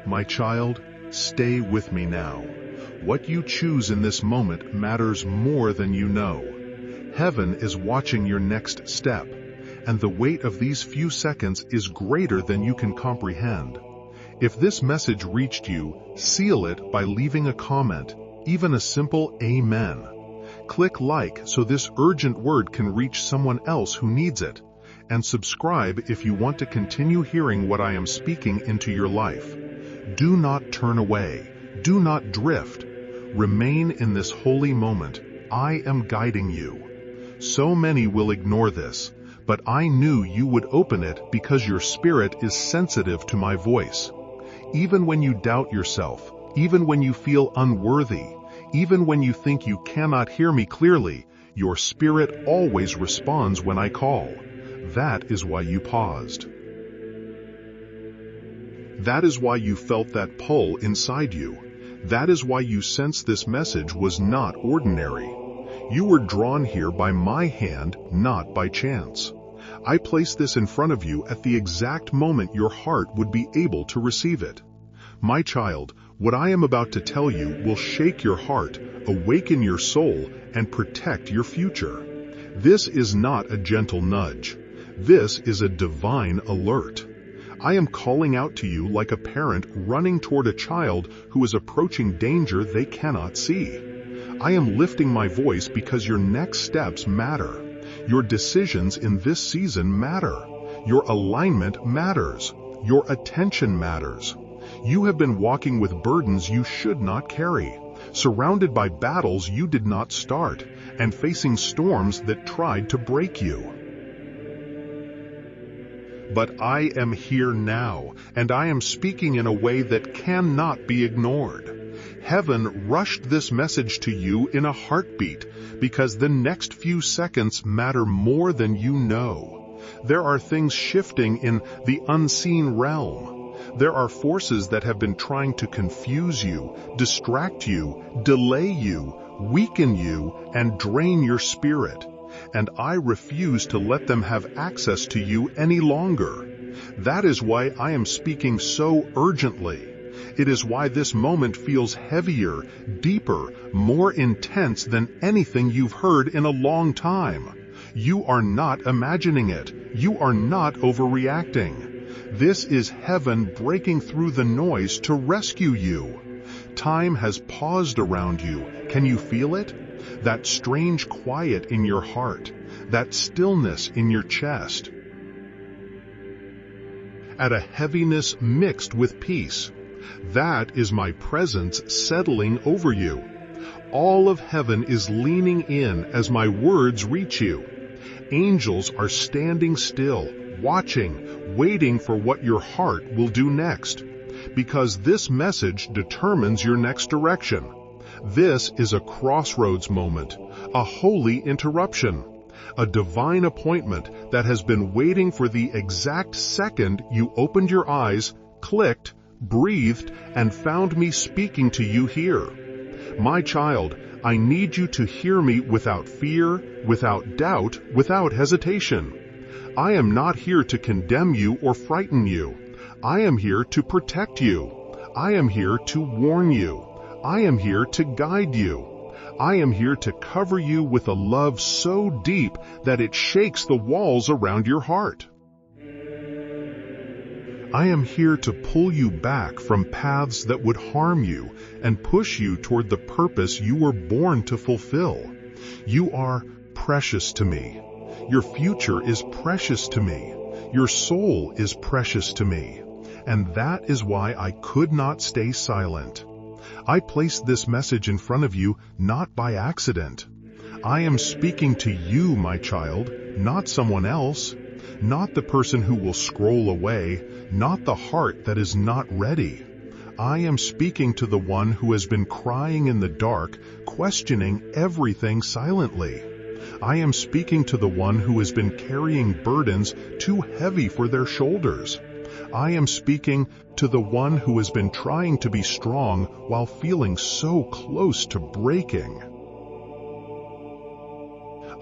My child, stay with me now. What you choose in this moment matters more than you know. Heaven is watching your next step, and the weight of these few seconds is greater than you can comprehend. If this message reached you, seal it by leaving a comment, even a simple Amen. Click like so this urgent word can reach someone else who needs it, and subscribe if you want to continue hearing what I am speaking into your life. Do not turn away. Do not drift. Remain in this holy moment. I am guiding you. So many will ignore this, but I knew you would open it because your spirit is sensitive to my voice. Even when you doubt yourself, even when you feel unworthy, even when you think you cannot hear me clearly, your spirit always responds when I call. That is why you paused. That is why you felt that pull inside you. That is why you sensed this message was not ordinary. You were drawn here by my hand, not by chance. I placed this in front of you at the exact moment your heart would be able to receive it. My child, what I am about to tell you will shake your heart, awaken your soul, and protect your future. This is not a gentle nudge. This is a divine alert. I am calling out to you like a parent running toward a child who is approaching danger they cannot see. I am lifting my voice because your next steps matter. Your decisions in this season matter. Your alignment matters. Your attention matters. You have been walking with burdens you should not carry, surrounded by battles you did not start, and facing storms that tried to break you. But I am here now, and I am speaking in a way that cannot be ignored. Heaven rushed this message to you in a heartbeat, because the next few seconds matter more than you know. There are things shifting in the unseen realm. There are forces that have been trying to confuse you, distract you, delay you, weaken you, and drain your spirit. And I refuse to let them have access to you any longer. That is why I am speaking so urgently. It is why this moment feels heavier, deeper, more intense than anything you've heard in a long time. You are not imagining it. You are not overreacting. This is heaven breaking through the noise to rescue you. Time has paused around you. Can you feel it? That strange quiet in your heart, that stillness in your chest, at a heaviness mixed with peace. That is my presence settling over you. All of heaven is leaning in as my words reach you. Angels are standing still, watching, waiting for what your heart will do next, because this message determines your next direction. This is a crossroads moment, a holy interruption, a divine appointment that has been waiting for the exact second you opened your eyes, clicked, breathed, and found me speaking to you here. My child, I need you to hear me without fear, without doubt, without hesitation. I am not here to condemn you or frighten you. I am here to protect you. I am here to warn you. I am here to guide you. I am here to cover you with a love so deep that it shakes the walls around your heart. I am here to pull you back from paths that would harm you and push you toward the purpose you were born to fulfill. You are precious to me. Your future is precious to me. Your soul is precious to me. And that is why I could not stay silent. I placed this message in front of you not by accident. I am speaking to you, my child, not someone else, not the person who will scroll away, not the heart that is not ready. I am speaking to the one who has been crying in the dark, questioning everything silently. I am speaking to the one who has been carrying burdens too heavy for their shoulders. I am speaking to the one who has been trying to be strong while feeling so close to breaking.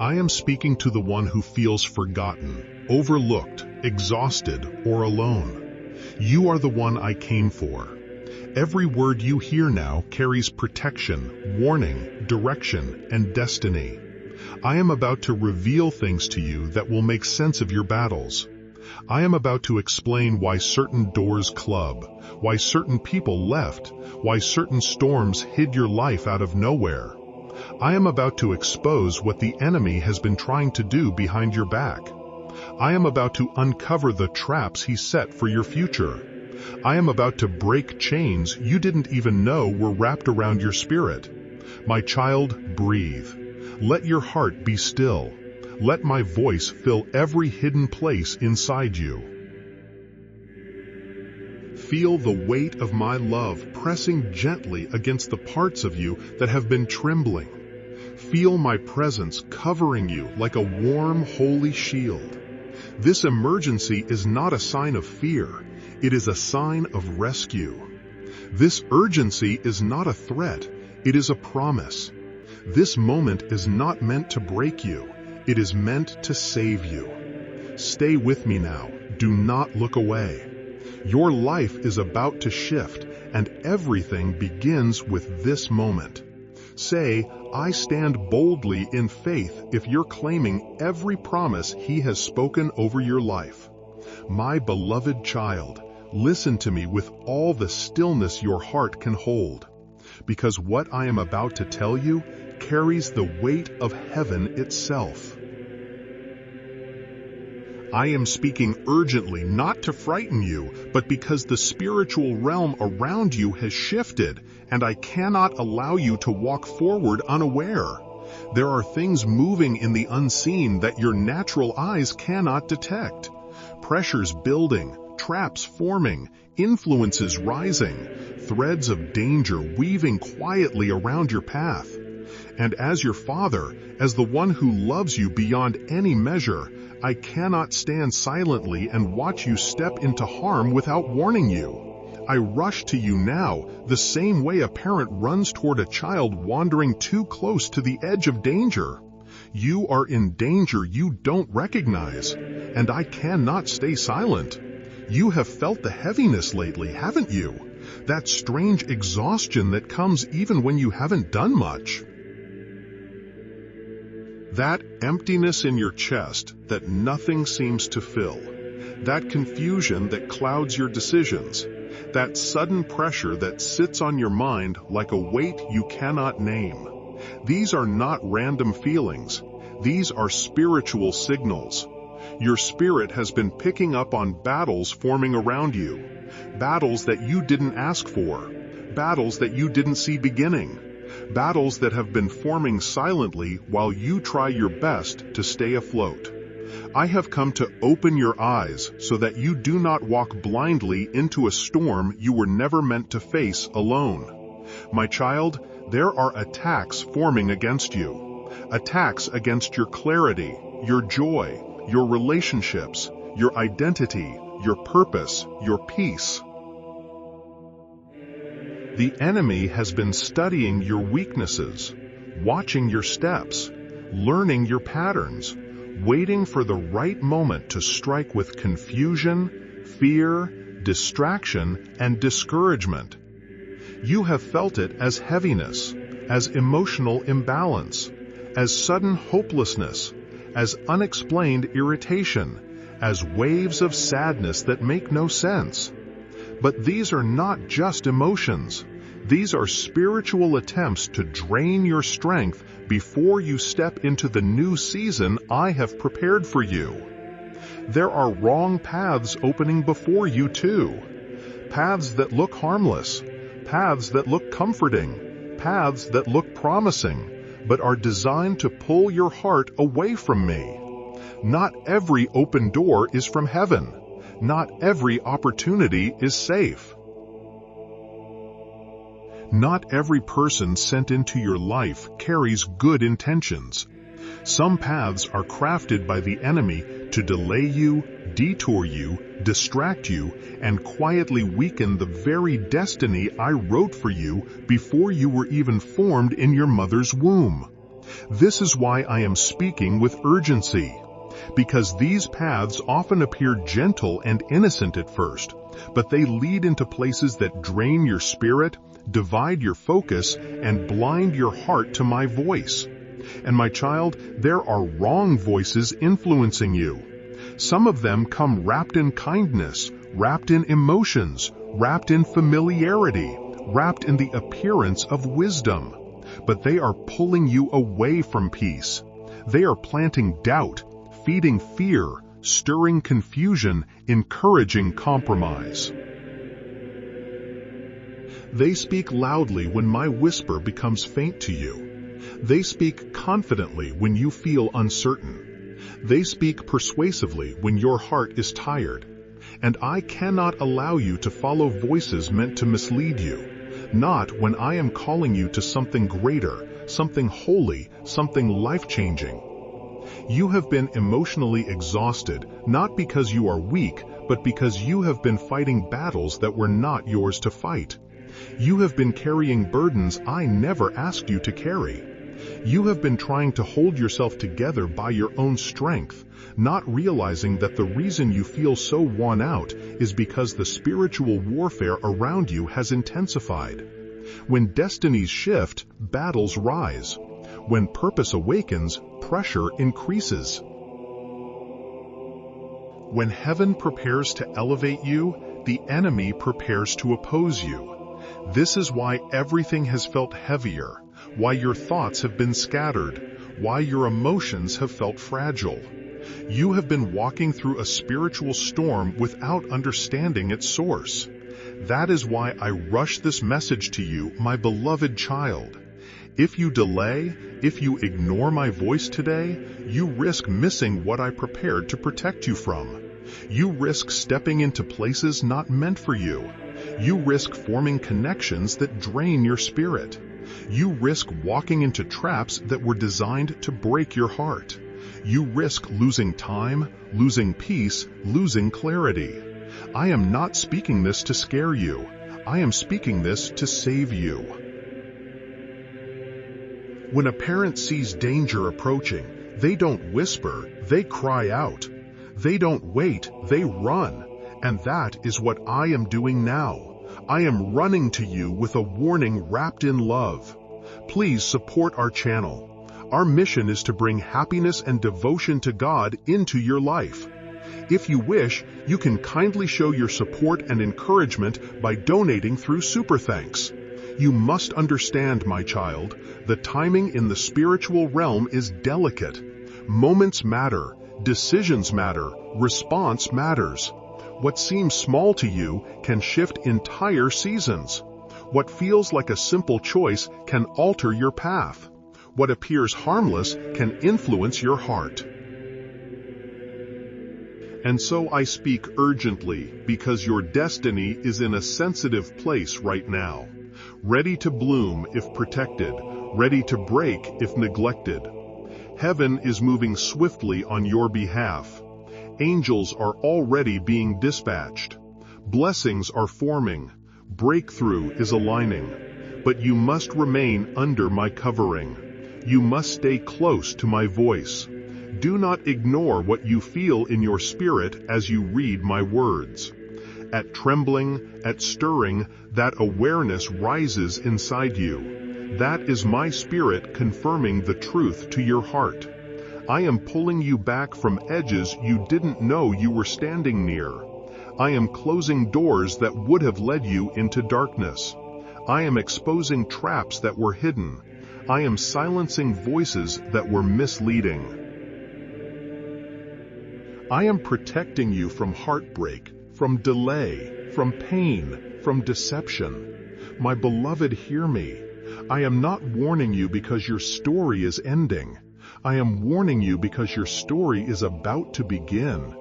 I am speaking to the one who feels forgotten, overlooked, exhausted, or alone. You are the one I came for. Every word you hear now carries protection, warning, direction, and destiny. I am about to reveal things to you that will make sense of your battles. I am about to explain why certain doors club, why certain people left, why certain storms hid your life out of nowhere. I am about to expose what the enemy has been trying to do behind your back. I am about to uncover the traps he set for your future. I am about to break chains you didn't even know were wrapped around your spirit. My child, breathe. Let your heart be still. Let my voice fill every hidden place inside you. Feel the weight of my love pressing gently against the parts of you that have been trembling. Feel my presence covering you like a warm, holy shield. This emergency is not a sign of fear. It is a sign of rescue. This urgency is not a threat. It is a promise. This moment is not meant to break you. It is meant to save you. Stay with me now. Do not look away. Your life is about to shift, and everything begins with this moment. Say, I stand boldly in faith if you're claiming every promise he has spoken over your life. My beloved child, listen to me with all the stillness your heart can hold, because what I am about to tell you carries the weight of heaven itself. I am speaking urgently not to frighten you, but because the spiritual realm around you has shifted, and I cannot allow you to walk forward unaware. There are things moving in the unseen that your natural eyes cannot detect. Pressures building, traps forming, influences rising, threads of danger weaving quietly around your path. And as your Father, as the one who loves you beyond any measure, I cannot stand silently and watch you step into harm without warning you. I rush to you now, the same way a parent runs toward a child wandering too close to the edge of danger. You are in danger you don't recognize, and I cannot stay silent. You have felt the heaviness lately, haven't you? That strange exhaustion that comes even when you haven't done much. That emptiness in your chest that nothing seems to fill. That confusion that clouds your decisions. That sudden pressure that sits on your mind like a weight you cannot name. These are not random feelings. These are spiritual signals. Your spirit has been picking up on battles forming around you. Battles that you didn't ask for. Battles that you didn't see beginning. Battles that have been forming silently while you try your best to stay afloat. I have come to open your eyes so that you do not walk blindly into a storm you were never meant to face alone. My child, there are attacks forming against you. Attacks against your clarity, your joy, your relationships, your identity, your purpose, your peace. The enemy has been studying your weaknesses, watching your steps, learning your patterns, waiting for the right moment to strike with confusion, fear, distraction, and discouragement. You have felt it as heaviness, as emotional imbalance, as sudden hopelessness, as unexplained irritation, as waves of sadness that make no sense. But these are not just emotions. These are spiritual attempts to drain your strength before you step into the new season I have prepared for you. There are wrong paths opening before you too. Paths that look harmless, paths that look comforting, paths that look promising, but are designed to pull your heart away from me. Not every open door is from heaven. Not every opportunity is safe. Not every person sent into your life carries good intentions. Some paths are crafted by the enemy to delay you, detour you, distract you, and quietly weaken the very destiny I wrote for you before you were even formed in your mother's womb. This is why I am speaking with urgency. Because these paths often appear gentle and innocent at first, but they lead into places that drain your spirit, divide your focus, and blind your heart to my voice. And my child, there are wrong voices influencing you. Some of them come wrapped in kindness, wrapped in emotions, wrapped in familiarity, wrapped in the appearance of wisdom. But they are pulling you away from peace. They are planting doubt, feeding fear, stirring confusion, encouraging compromise. They speak loudly when my whisper becomes faint to you. They speak confidently when you feel uncertain. They speak persuasively when your heart is tired. And I cannot allow you to follow voices meant to mislead you, not when I am calling you to something greater, something holy, something life-changing. You have been emotionally exhausted, not because you are weak, but because you have been fighting battles that were not yours to fight. You have been carrying burdens I never asked you to carry. You have been trying to hold yourself together by your own strength, not realizing that the reason you feel so worn out is because the spiritual warfare around you has intensified. When destinies shift, battles rise. When purpose awakens, pressure increases. When heaven prepares to elevate you, the enemy prepares to oppose you. This is why everything has felt heavier, why your thoughts have been scattered, why your emotions have felt fragile. You have been walking through a spiritual storm without understanding its source. That is why I rush this message to you, my beloved child. If you delay, if you ignore my voice today, you risk missing what I prepared to protect you from. You risk stepping into places not meant for you. You risk forming connections that drain your spirit. You risk walking into traps that were designed to break your heart. You risk losing time, losing peace, losing clarity. I am not speaking this to scare you. I am speaking this to save you. When a parent sees danger approaching, they don't whisper, they cry out. They don't wait, they run. And that is what I am doing now. I am running to you with a warning wrapped in love. Please support our channel. Our mission is to bring happiness and devotion to God into your life. If you wish, you can kindly show your support and encouragement by donating through Super Thanks. You must understand, my child, the timing in the spiritual realm is delicate. Moments matter, decisions matter, response matters. What seems small to you can shift entire seasons. What feels like a simple choice can alter your path. What appears harmless can influence your heart. And so I speak urgently, because your destiny is in a sensitive place right now. Ready to bloom if protected, ready to break if neglected. Heaven is moving swiftly on your behalf. Angels are already being dispatched. Blessings are forming. Breakthrough is aligning. But you must remain under my covering. You must stay close to my voice. Do not ignore what you feel in your spirit as you read my words. At trembling, at stirring, that awareness rises inside you. That is my spirit confirming the truth to your heart. I am pulling you back from edges you didn't know you were standing near. I am closing doors that would have led you into darkness. I am exposing traps that were hidden. I am silencing voices that were misleading. I am protecting you from heartbreak, from delay, from pain, from deception. My beloved, hear me. I am not warning you because your story is ending. I am warning you because your story is about to begin.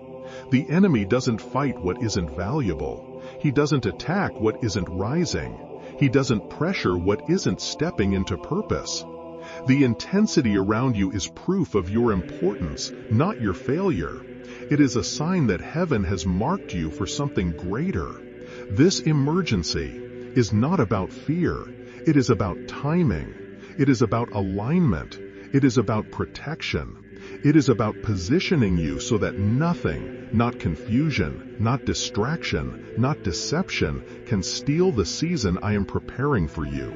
The enemy doesn't fight what isn't valuable. He doesn't attack what isn't rising. He doesn't pressure what isn't stepping into purpose. The intensity around you is proof of your importance, not your failure. It is a sign that heaven has marked you for something greater. This emergency is not about fear. It is about timing. It is about alignment. It is about protection. It is about positioning you so that nothing, not confusion, not distraction, not deception, can steal the season I am preparing for you.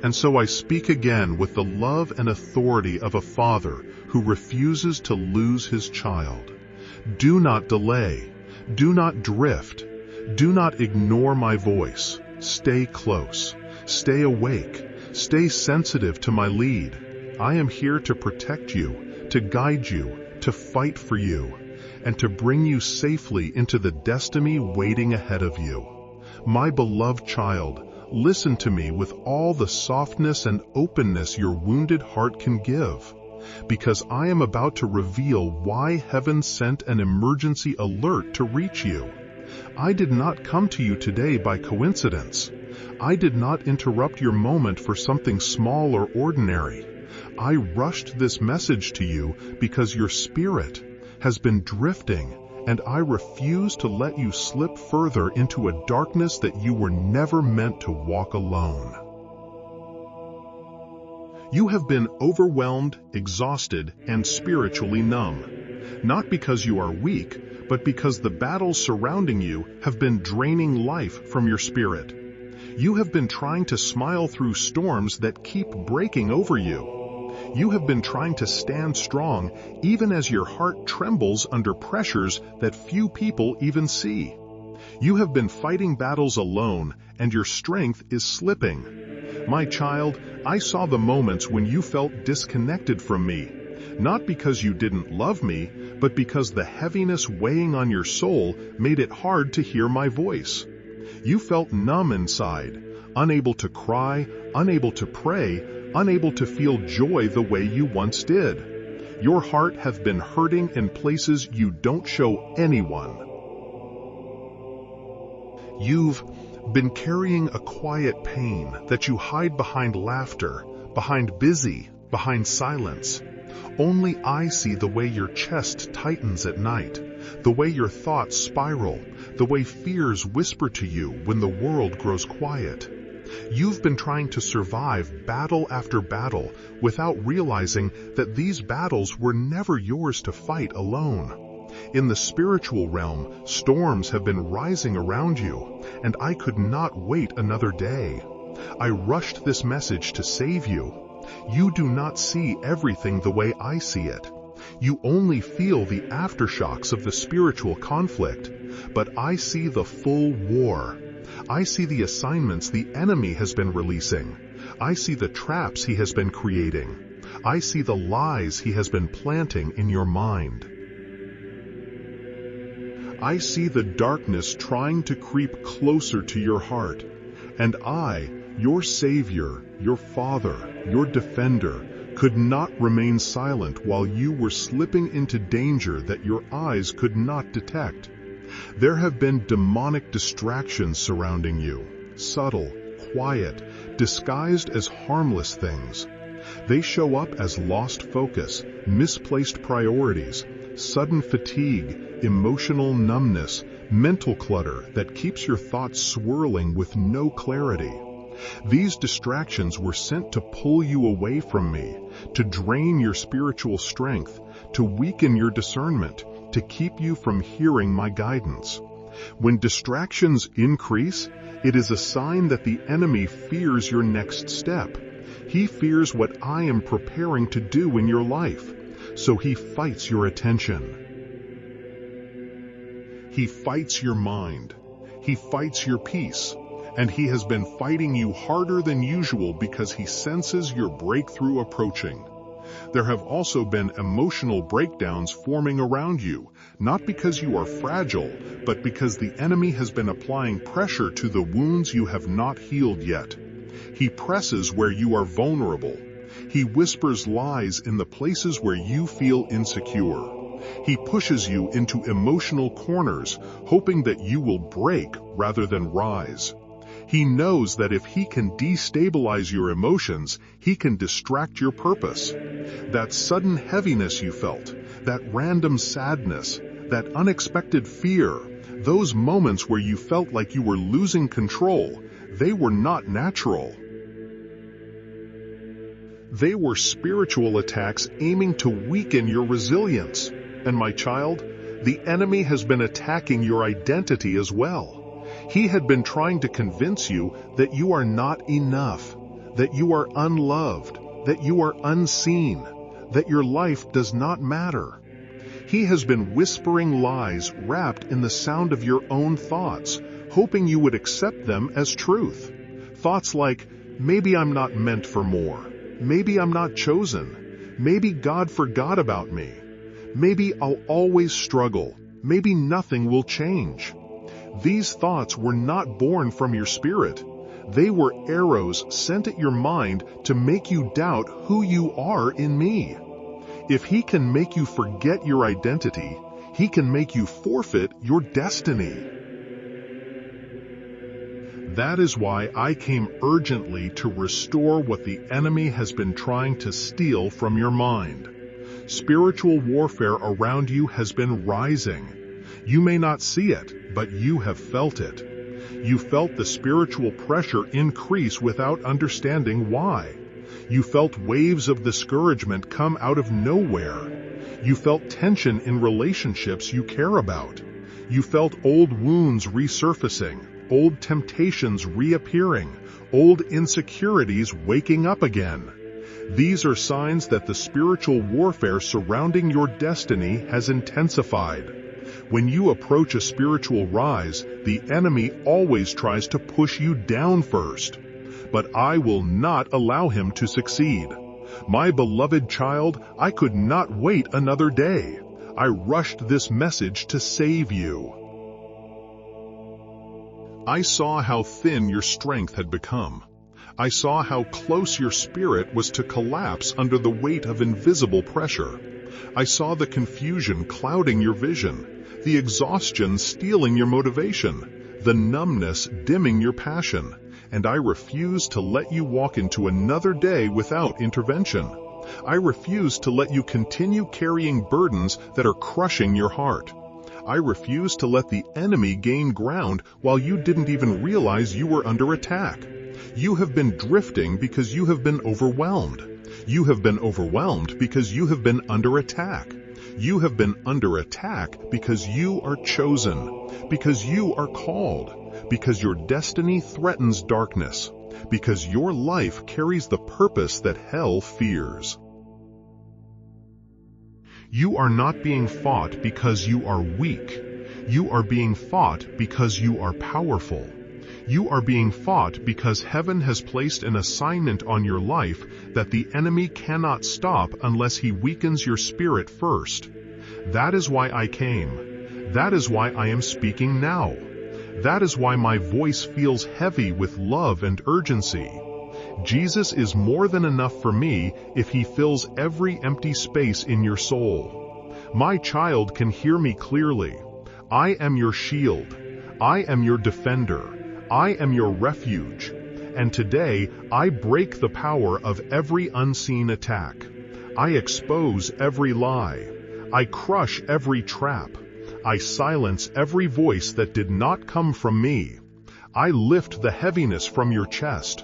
And so I speak again with the love and authority of a father who refuses to lose his child. Do not delay. Do not drift. Do not ignore my voice. Stay close. Stay awake. Stay sensitive to my lead. I am here to protect you, to guide you, to fight for you, and to bring you safely into the destiny waiting ahead of you. My beloved child, listen to me with all the softness and openness your wounded heart can give, because I am about to reveal why heaven sent an emergency alert to reach you. I did not come to you today by coincidence. I did not interrupt your moment for something small or ordinary. I rushed this message to you because your spirit has been drifting, and I refuse to let you slip further into a darkness that you were never meant to walk alone. You have been overwhelmed, exhausted, and spiritually numb, not because you are weak, but because the battles surrounding you have been draining life from your spirit. You have been trying to smile through storms that keep breaking over you. You have been trying to stand strong even as your heart trembles under pressures that few people even see. You have been fighting battles alone, and your strength is slipping. My child, I saw the moments when you felt disconnected from me, not because you didn't love me, but because the heaviness weighing on your soul made it hard to hear my voice. You felt numb inside, unable to cry, unable to pray, unable to feel joy the way you once did. Your heart has been hurting in places you don't show anyone. You've been carrying a quiet pain that you hide behind laughter, behind busy, behind silence. Only I see the way your chest tightens at night, the way your thoughts spiral, the way fears whisper to you when the world grows quiet. You've been trying to survive battle after battle without realizing that these battles were never yours to fight alone. In the spiritual realm, storms have been rising around you, and I could not wait another day. I rushed this message to save you. You do not see everything the way I see it. You only feel the aftershocks of the spiritual conflict, but I see the full war. I see the assignments the enemy has been releasing. I see the traps he has been creating. I see the lies he has been planting in your mind. I see the darkness trying to creep closer to your heart, and I, your Savior, your Father, your Defender, could not remain silent while you were slipping into danger that your eyes could not detect. There have been demonic distractions surrounding you, subtle, quiet, disguised as harmless things. They show up as lost focus, misplaced priorities, sudden fatigue, emotional numbness, mental clutter that keeps your thoughts swirling with no clarity. These distractions were sent to pull you away from me, to drain your spiritual strength, to weaken your discernment, to keep you from hearing my guidance. When distractions increase, it is a sign that the enemy fears your next step. He fears what I am preparing to do in your life, so he fights your attention. He fights your mind. He fights your peace. And he has been fighting you harder than usual because he senses your breakthrough approaching. There have also been emotional breakdowns forming around you, not because you are fragile, but because the enemy has been applying pressure to the wounds you have not healed yet. He presses where you are vulnerable. He whispers lies in the places where you feel insecure. He pushes you into emotional corners, hoping that you will break rather than rise. He knows that if he can destabilize your emotions, he can distract your purpose. That sudden heaviness you felt, that random sadness, that unexpected fear, those moments where you felt like you were losing control, they were not natural. They were spiritual attacks aiming to weaken your resilience. And my child, the enemy has been attacking your identity as well. He had been trying to convince you that you are not enough, that you are unloved, that you are unseen, that your life does not matter. He has been whispering lies wrapped in the sound of your own thoughts, hoping you would accept them as truth. Thoughts like, maybe I'm not meant for more. Maybe I'm not chosen. Maybe God forgot about me. Maybe I'll always struggle. Maybe nothing will change. These thoughts were not born from your spirit. They were arrows sent at your mind to make you doubt who you are in me. If he can make you forget your identity, he can make you forfeit your destiny. That is why I came urgently to restore what the enemy has been trying to steal from your mind. Spiritual warfare around you has been rising. You may not see it, but you have felt it. You felt the spiritual pressure increase without understanding why. You felt waves of discouragement come out of nowhere. You felt tension in relationships you care about. You felt old wounds resurfacing, old temptations reappearing, old insecurities waking up again. These are signs that the spiritual warfare surrounding your destiny has intensified. When you approach a spiritual rise, the enemy always tries to push you down first. But I will not allow him to succeed. My beloved child, I could not wait another day. I rushed this message to save you. I saw how thin your strength had become. I saw how close your spirit was to collapse under the weight of invisible pressure. I saw the confusion clouding your vision, the exhaustion stealing your motivation, the numbness dimming your passion, and I refuse to let you walk into another day without intervention. I refuse to let you continue carrying burdens that are crushing your heart. I refuse to let the enemy gain ground while you didn't even realize you were under attack. You have been drifting because you have been overwhelmed. You have been overwhelmed because you have been under attack. You have been under attack because you are chosen, because you are called, because your destiny threatens darkness, because your life carries the purpose that hell fears. You are not being fought because you are weak. You are being fought because you are powerful. You are being fought because heaven has placed an assignment on your life that the enemy cannot stop unless he weakens your spirit first. That is why I came. That is why I am speaking now. That is why my voice feels heavy with love and urgency. Jesus is more than enough for me if he fills every empty space in your soul. My child can hear me clearly. I am your shield. I am your defender. I am your refuge. And today, I break the power of every unseen attack. I expose every lie. I crush every trap. I silence every voice that did not come from me. I lift the heaviness from your chest.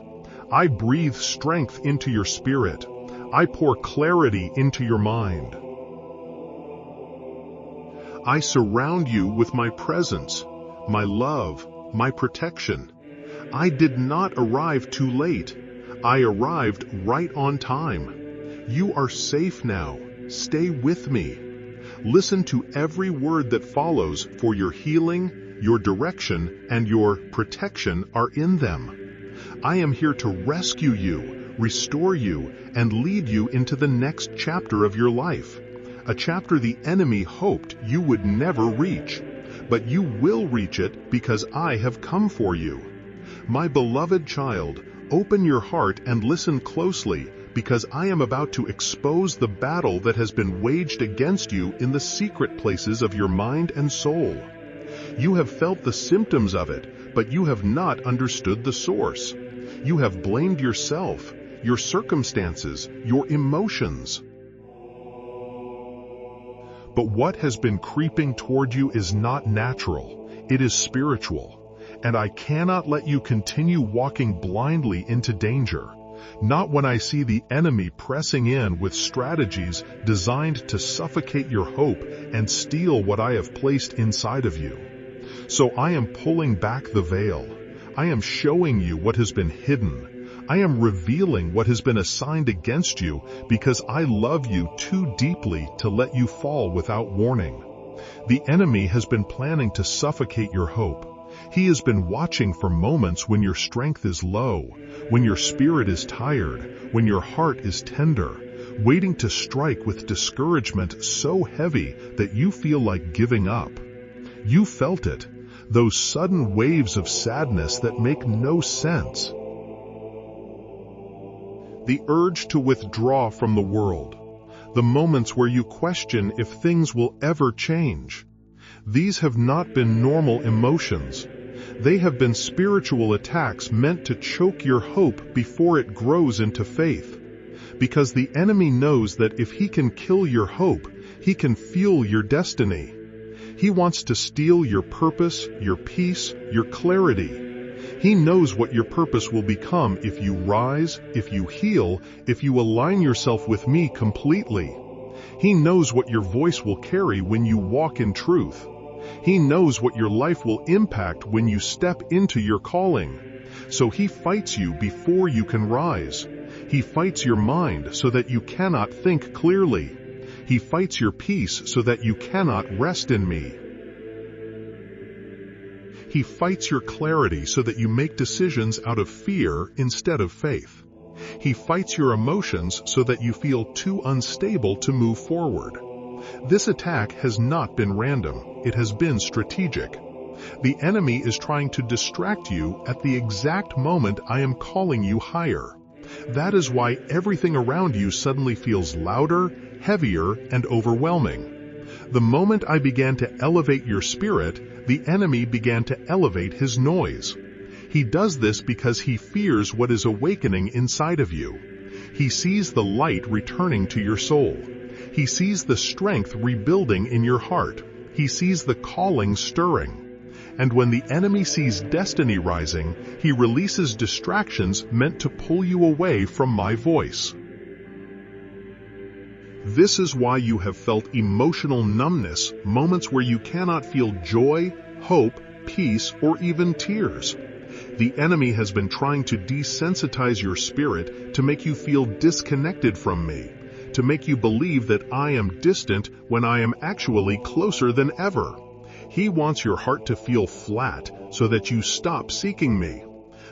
I breathe strength into your spirit. I pour clarity into your mind. I surround you with my presence, my love, my protection. I did not arrive too late. I arrived right on time. You are safe now. Stay with me. Listen to every word that follows, for your healing, your direction, and your protection are in them. I am here to rescue you, restore you, and lead you into the next chapter of your life. A chapter the enemy hoped you would never reach. But you will reach it because I have come for you. My beloved child, open your heart and listen closely, because I am about to expose the battle that has been waged against you in the secret places of your mind and soul. You have felt the symptoms of it, but you have not understood the source. You have blamed yourself, your circumstances, your emotions. But what has been creeping toward you is not natural, it is spiritual. And I cannot let you continue walking blindly into danger. Not when I see the enemy pressing in with strategies designed to suffocate your hope and steal what I have placed inside of you. So I am pulling back the veil. I am showing you what has been hidden. I am revealing what has been assigned against you because I love you too deeply to let you fall without warning. The enemy has been planning to suffocate your hope. He has been watching for moments when your strength is low, when your spirit is tired, when your heart is tender, waiting to strike with discouragement so heavy that you feel like giving up. You felt it, those sudden waves of sadness that make no sense. The urge to withdraw from the world. The moments where you question if things will ever change. These have not been normal emotions. They have been spiritual attacks meant to choke your hope before it grows into faith. Because the enemy knows that if he can kill your hope, he can fuel your destiny. He wants to steal your purpose, your peace, your clarity. He knows what your purpose will become if you rise, if you heal, if you align yourself with me completely. He knows what your voice will carry when you walk in truth. He knows what your life will impact when you step into your calling. So he fights you before you can rise. He fights your mind so that you cannot think clearly. He fights your peace so that you cannot rest in me. He fights your clarity so that you make decisions out of fear instead of faith. He fights your emotions so that you feel too unstable to move forward. This attack has not been random, it has been strategic. The enemy is trying to distract you at the exact moment I am calling you higher. That is why everything around you suddenly feels louder, heavier, and overwhelming. The moment I began to elevate your spirit, the enemy began to elevate his noise. He does this because he fears what is awakening inside of you. He sees the light returning to your soul. He sees the strength rebuilding in your heart. He sees the calling stirring. And when the enemy sees destiny rising, he releases distractions meant to pull you away from my voice. This is why you have felt emotional numbness, moments where you cannot feel joy, hope, peace, or even tears. The enemy has been trying to desensitize your spirit to make you feel disconnected from me, to make you believe that I am distant when I am actually closer than ever. He wants your heart to feel flat so that you stop seeking me.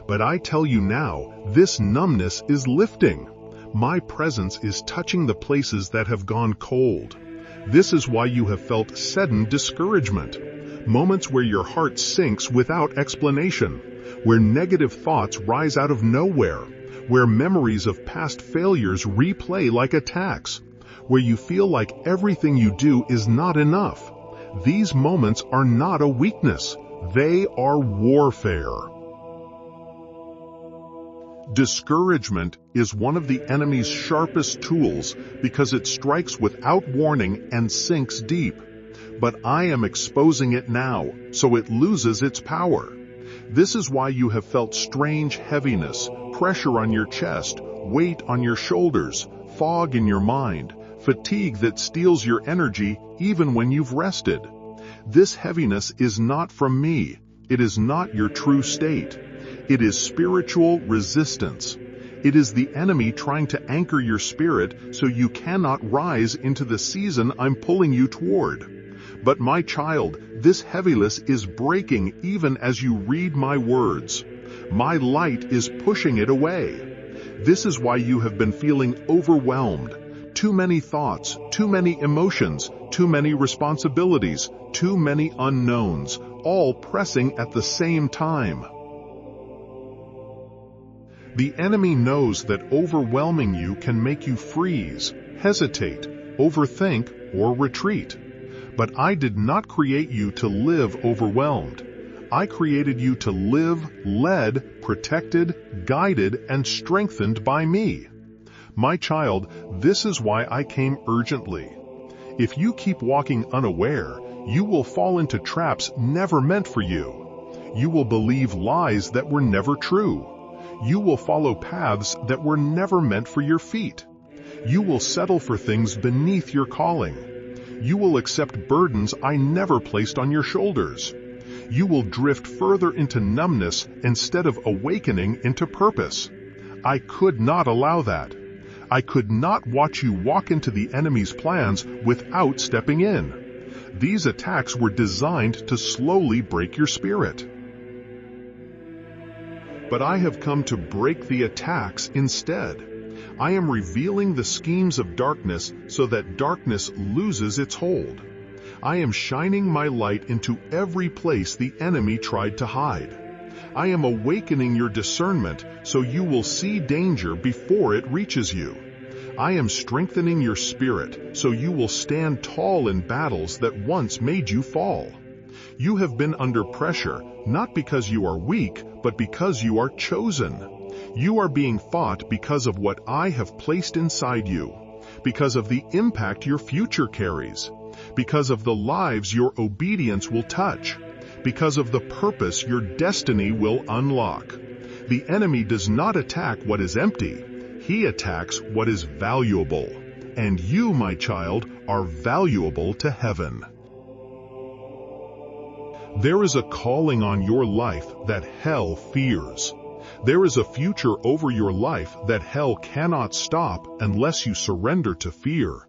But I tell you now, this numbness is lifting. My presence is touching the places that have gone cold. This is why you have felt sudden discouragement, moments where your heart sinks without explanation, where negative thoughts rise out of nowhere, where memories of past failures replay like attacks, where you feel like everything you do is not enough. These moments are not a weakness, they are warfare. Discouragement is one of the enemy's sharpest tools because it strikes without warning and sinks deep. But I am exposing it now, so it loses its power. This is why you have felt strange heaviness, pressure on your chest, weight on your shoulders, fog in your mind, fatigue that steals your energy even when you've rested. This heaviness is not from me. It is not your true state. It is spiritual resistance. It is the enemy trying to anchor your spirit so you cannot rise into the season I'm pulling you toward. But my child, this heaviness is breaking even as you read my words. My light is pushing it away. This is why you have been feeling overwhelmed. Too many thoughts, too many emotions, too many responsibilities, too many unknowns, all pressing at the same time. The enemy knows that overwhelming you can make you freeze, hesitate, overthink, or retreat. But I did not create you to live overwhelmed. I created you to live led, protected, guided, and strengthened by me. My child, this is why I came urgently. If you keep walking unaware, you will fall into traps never meant for you. You will believe lies that were never true. You will follow paths that were never meant for your feet. You will settle for things beneath your calling. You will accept burdens I never placed on your shoulders. You will drift further into numbness instead of awakening into purpose. I could not allow that. I could not watch you walk into the enemy's plans without stepping in. These attacks were designed to slowly break your spirit. But I have come to break the attacks instead. I am revealing the schemes of darkness so that darkness loses its hold. I am shining my light into every place the enemy tried to hide. I am awakening your discernment so you will see danger before it reaches you. I am strengthening your spirit so you will stand tall in battles that once made you fall. You have been under pressure, not because you are weak, but because you are chosen. You are being fought because of what I have placed inside you, because of the impact your future carries, because of the lives your obedience will touch, because of the purpose your destiny will unlock. The enemy does not attack what is empty. He attacks what is valuable. And you, my child, are valuable to heaven. There is a calling on your life that hell fears. There is a future over your life that hell cannot stop unless you surrender to fear.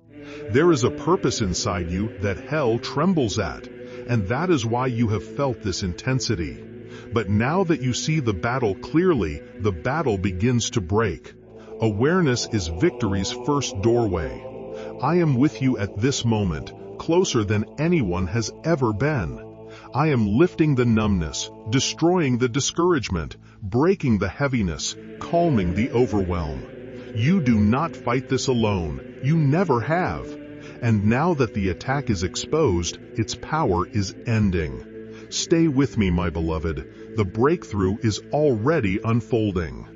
There is a purpose inside you that hell trembles at, and that is why you have felt this intensity. But now that you see the battle clearly, the battle begins to break. Awareness is victory's first doorway. I am with you at this moment, closer than anyone has ever been. I am lifting the numbness, destroying the discouragement, breaking the heaviness, calming the overwhelm. You do not fight this alone. You never have. And now that the attack is exposed, its power is ending. Stay with me, my beloved. The breakthrough is already unfolding.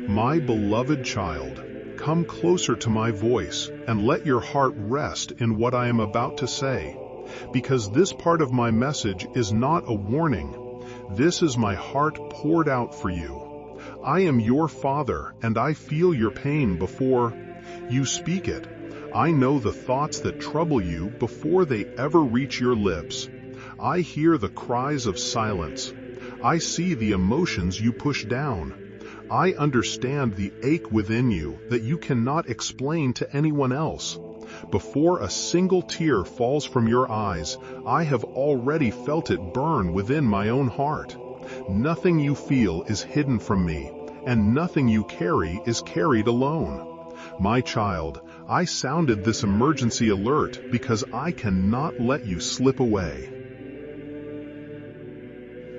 My beloved child, come closer to my voice and let your heart rest in what I am about to say. Because this part of my message is not a warning. This is my heart poured out for you. I am your father, and I feel your pain before you speak it. I know the thoughts that trouble you before they ever reach your lips. I hear the cries of silence. I see the emotions you push down. I understand the ache within you that you cannot explain to anyone else. Before a single tear falls from your eyes, I have already felt it burn within my own heart. Nothing you feel is hidden from me, and nothing you carry is carried alone. My child, I sounded this emergency alert because I cannot let you slip away.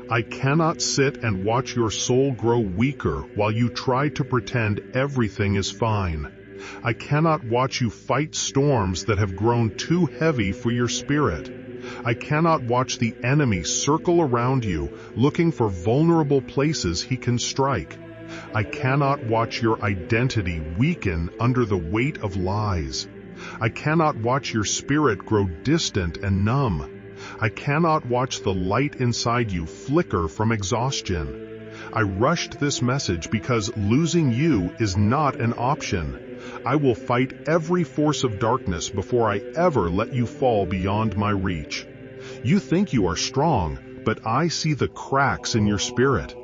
I cannot sit and watch your soul grow weaker while you try to pretend everything is fine. I cannot watch you fight storms that have grown too heavy for your spirit. I cannot watch the enemy circle around you, looking for vulnerable places he can strike. I cannot watch your identity weaken under the weight of lies. I cannot watch your spirit grow distant and numb. I cannot watch the light inside you flicker from exhaustion. I rushed this message because losing you is not an option. I will fight every force of darkness before I ever let you fall beyond my reach. You think you are strong, but I see the cracks in your spirit.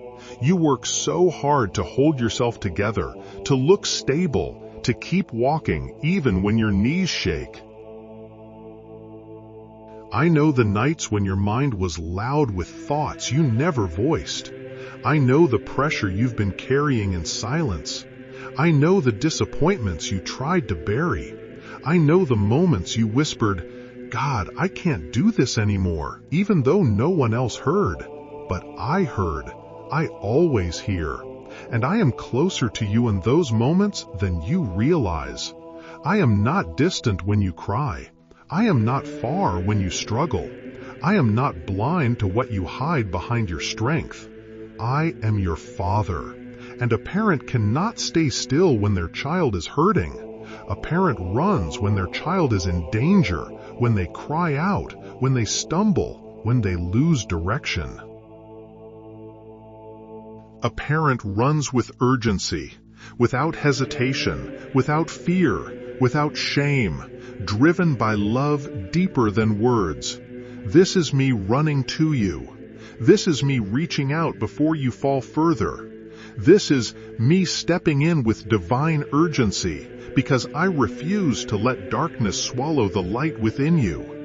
You work so hard to hold yourself together, to look stable, to keep walking even when your knees shake. I know the nights when your mind was loud with thoughts you never voiced. I know the pressure you've been carrying in silence. I know the disappointments you tried to bury. I know the moments you whispered, "God, I can't do this anymore," even though no one else heard. But I heard. I always hear. And I am closer to you in those moments than you realize. I am not distant when you cry. I am not far when you struggle. I am not blind to what you hide behind your strength. I am your father. And a parent cannot stay still when their child is hurting. A parent runs when their child is in danger, when they cry out, when they stumble, when they lose direction. A parent runs with urgency, without hesitation, without fear, without shame, driven by love deeper than words. This is me running to you. This is me reaching out before you fall further. This is me stepping in with divine urgency, because I refuse to let darkness swallow the light within you.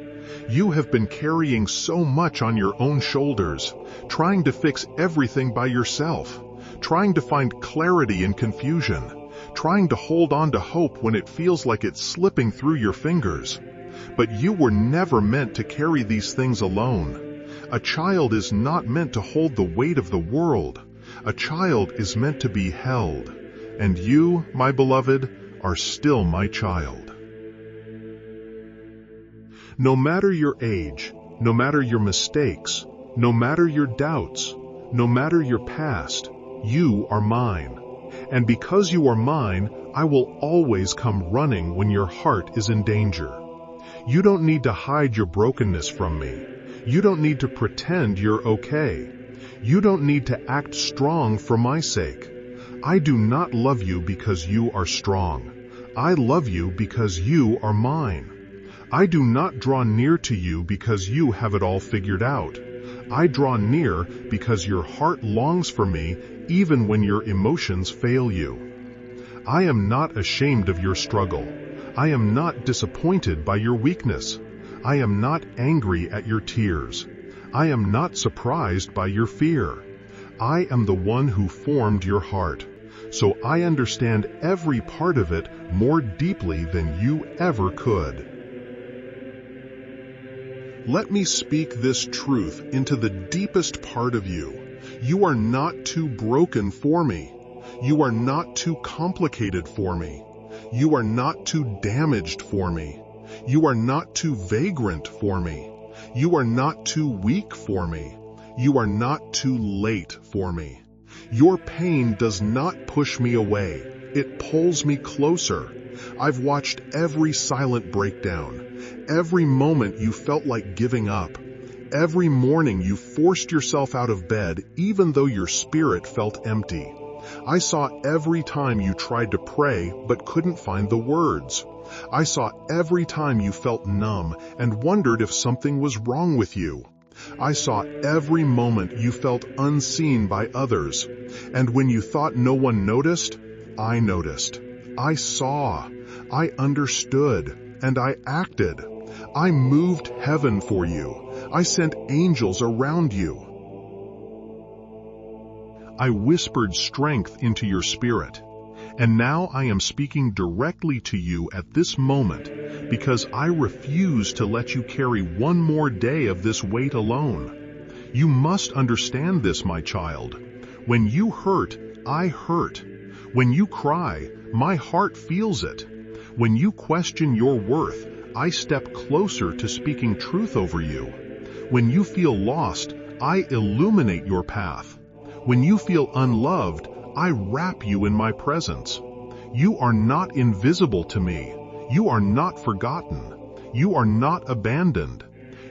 You have been carrying so much on your own shoulders, trying to fix everything by yourself, trying to find clarity in confusion, trying to hold on to hope when it feels like it's slipping through your fingers. But you were never meant to carry these things alone. A child is not meant to hold the weight of the world. A child is meant to be held. And you, my beloved, are still my child. No matter your age, no matter your mistakes, no matter your doubts, no matter your past, you are mine. And because you are mine, I will always come running when your heart is in danger. You don't need to hide your brokenness from me. You don't need to pretend you're okay. You don't need to act strong for my sake. I do not love you because you are strong. I love you because you are mine. I do not draw near to you because you have it all figured out. I draw near because your heart longs for me even when your emotions fail you. I am not ashamed of your struggle. I am not disappointed by your weakness. I am not angry at your tears. I am not surprised by your fear. I am the one who formed your heart, so I understand every part of it more deeply than you ever could. Let me speak this truth into the deepest part of you. You are not too broken for me. You are not too complicated for me. You are not too damaged for me. You are not too vagrant for me. You are not too weak for me. You are not too late for me. Your pain does not push me away. It pulls me closer. I've watched every silent breakdown, every moment you felt like giving up, every morning you forced yourself out of bed even though your spirit felt empty. I saw every time you tried to pray but couldn't find the words. I saw every time you felt numb and wondered if something was wrong with you. I saw every moment you felt unseen by others, and when you thought no one noticed, I noticed. I saw, I understood, and I acted. I moved heaven for you. I sent angels around you. I whispered strength into your spirit. And now I am speaking directly to you at this moment because I refuse to let you carry one more day of this weight alone. You must understand this, my child. When you hurt, I hurt. When you cry, my heart feels it. When you question your worth, I step closer to speaking truth over you. When you feel lost, I illuminate your path. When you feel unloved, I wrap you in my presence. You are not invisible to me. You are not forgotten. You are not abandoned.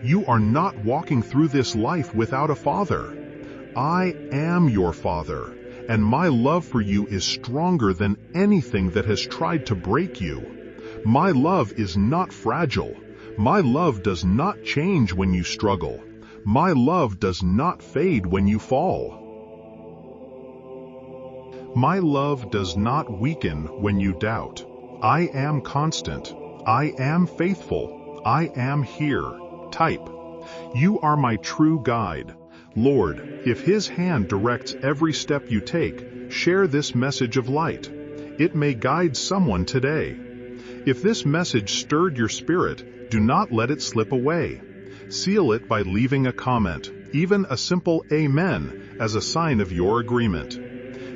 You are not walking through this life without a father. I am your father, and my love for you is stronger than anything that has tried to break you. My love is not fragile. My love does not change when you struggle. My love does not fade when you fall. My love does not weaken when you doubt. I am constant. I am faithful. I am here. Type. You are my true guide. Lord, if His hand directs every step you take, share this message of light. It may guide someone today. If this message stirred your spirit, do not let it slip away. Seal it by leaving a comment, even a simple Amen, as a sign of your agreement.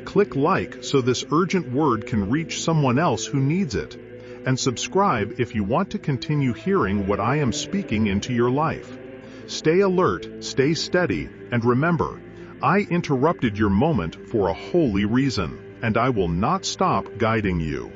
Click like so this urgent word can reach someone else who needs it. And subscribe if you want to continue hearing what I am speaking into your life. Stay alert, stay steady, and remember, I interrupted your moment for a holy reason, and I will not stop guiding you.